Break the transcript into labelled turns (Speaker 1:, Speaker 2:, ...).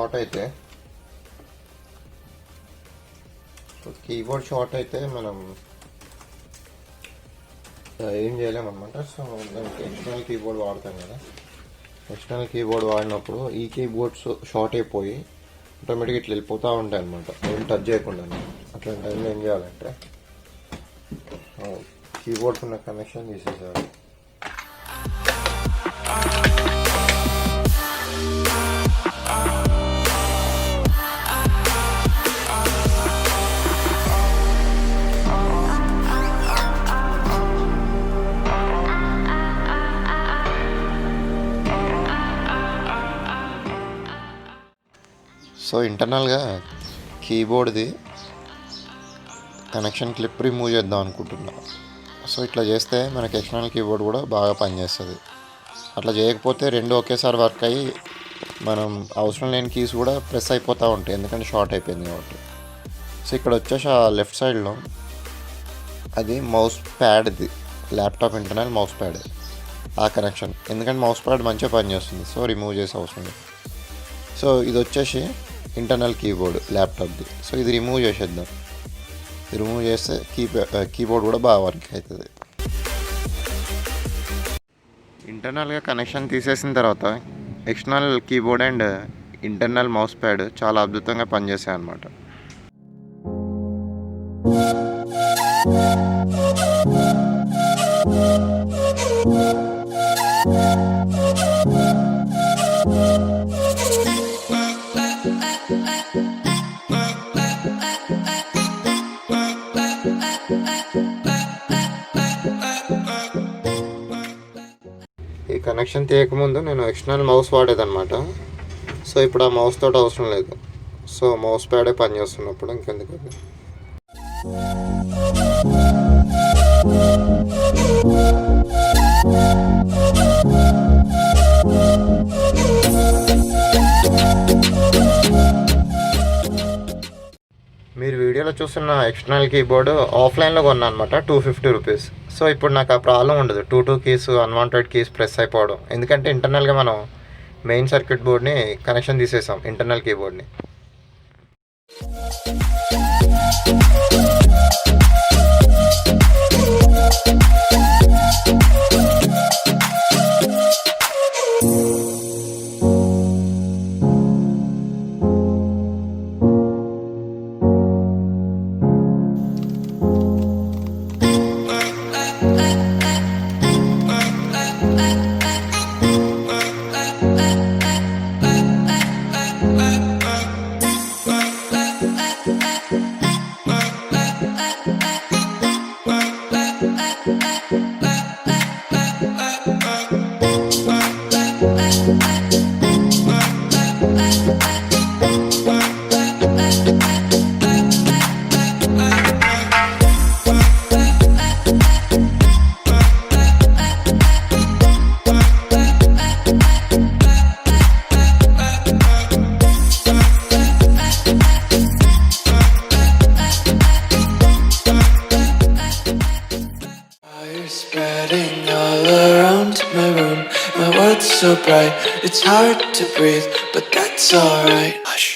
Speaker 1: Short అయితే keyboard short అయితే మనం ఏం చేయలేమన్నమాట. సో దానికి ఎక్స్టర్నల్ కీబోర్డ్ వాడతాం కదా. ఎక్స్టర్నల్ కీబోర్డ్ వాడినప్పుడు ఈ కీబోర్డ్స్ షార్ట్ అయిపోయి ఆటోమేటిక్గా ఇట్లా వెళ్ళిపోతూ ఉంటాయి అనమాట, ఏం టచ్ చేయకుండా. అట్లాంటి టైంలో ఏం చేయాలంటే కీబోర్డ్స్ ఉన్న కనెక్షన్ తీసేసారు. సో ఇంటర్నల్గా కీబోర్డ్ది కనెక్షన్ క్లిప్ రిమూవ్ చేద్దాం అనుకుంటున్నా. సో ఇట్లా చేస్తే మనకి ఎక్స్టర్నల్ కీబోర్డ్ కూడా బాగా పనిచేస్తుంది. అట్లా చేయకపోతే రెండు ఒకేసారి వర్క్ అయ్యి మనం అవసరం లేని కీస్ కూడా ప్రెస్ అయిపోతూ ఉంటాయి, ఎందుకంటే షార్ట్ అయిపోయింది కాబట్టి. సో ఇక్కడ వచ్చేసి ఆ లెఫ్ట్ సైడ్లో అది మౌస్ ప్యాడ్ది, ల్యాప్టాప్ ఇంటర్నల్ మౌస్ ప్యాడ్ ఆ కనెక్షన్, ఎందుకంటే మౌస్ ప్యాడ్ మంచిగా పనిచేస్తుంది. సో రిమూవ్ చేసే అవసరం లేదు. సో ఇది వచ్చేసి ఇంటర్నల్ కీబోర్డ్ ల్యాప్టాప్ది. సో ఇది రిమూవ్ చేసేద్దాం. రిమూవ్ చేస్తే కీబోర్డ్ కూడా బాగా వర్క్ అవుతుంది. ఇంటర్నల్గా కనెక్షన్ తీసేసిన తర్వాత external keyboard and internal mouse pad చాలా అద్భుతంగా పనిచేస్తాయి అన్నమాట. ఈ కనెక్షన్ తీయకముందు నేను ఎక్స్టర్నల్ మౌస్ వాడేదన్నమాట. సో ఇప్పుడు ఆ మౌస్ తోటి అవసరం లేదు. సో మౌస్ ప్యాడే పనిచేస్తున్నప్పుడు ఇంకెందుకండి. మీరు వీడియోలో చూస్తున్న ఎక్స్టర్నల్ కీబోర్డ్ ఆఫ్లైన్లో కొన్నా అనమాట, 250 రూపీస్. సో ఇప్పుడు నాకు ఆ ప్రాబ్లం ఉండదు, two keys unwanted keys press అయిపోవడం, ఎందుకంటే ఇంటర్నల్గా మనం మెయిన్ సర్క్యూట్ బోర్డ్ని కనెక్షన్ తీసేసాం ఇంటర్నల్ కీబోర్డ్ని.
Speaker 2: Spreading all around my room, my world's so bright, it's hard to breathe, but that's alright. Hush.